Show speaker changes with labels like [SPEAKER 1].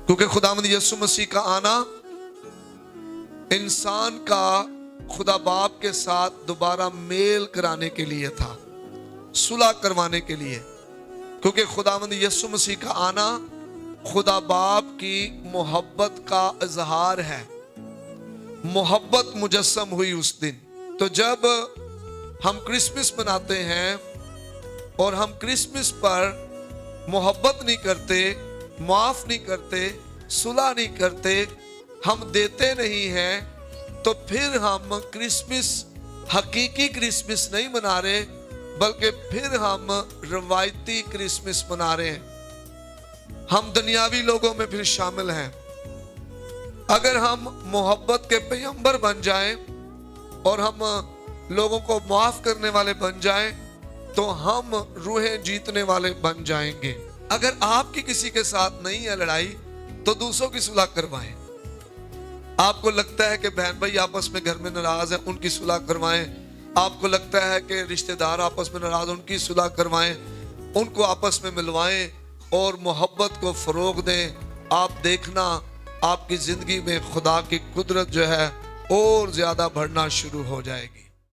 [SPEAKER 1] क्योंकि खुदावंद यीशु मसीह का आना इंसान का खुदा बाप के साथ दोबारा मेल कराने के लिए था, सुलह करवाने के लिए। क्योंकि खुदावंद यीशु मसीह का आना खुदा बाप की मोहब्बत का इजहार है। मोहब्बत मुजस्सम हुई उस दिन। तो जब हम क्रिसमस मनाते हैं और हम क्रिसमस पर मोहब्बत नहीं करते, माफ नहीं करते, सुलह नहीं करते, हम देते नहीं हैं, तो फिर हम क्रिसमस हकीकी क्रिसमस नहीं मना रहे, बल्कि फिर हम रवायती क्रिसमस मना रहे हैं। हम दुनियावी लोगों में फिर शामिल हैं। अगर हम मोहब्बत के पैगंबर बन जाएं और हम लोगों को माफ करने वाले बन जाएं, तो हम रूहें जीतने वाले बन जाएंगे। अगर आपकी किसी के साथ नहीं है लड़ाई, तो दूसरों की सुलह करवाएं। आपको लगता है कि बहन भाई आपस में घर में नाराज है, उनकी सुलह करवाएं। आपको लगता है कि रिश्तेदार आपस में नाराज, उनकी सुलह करवाएं, उनको आपस में मिलवाएं और मोहब्बत को फरोग दें। आप देखना आपकी जिंदगी में खुदा की कुदरत जो है और ज्यादा बढ़ना शुरू हो जाएगी।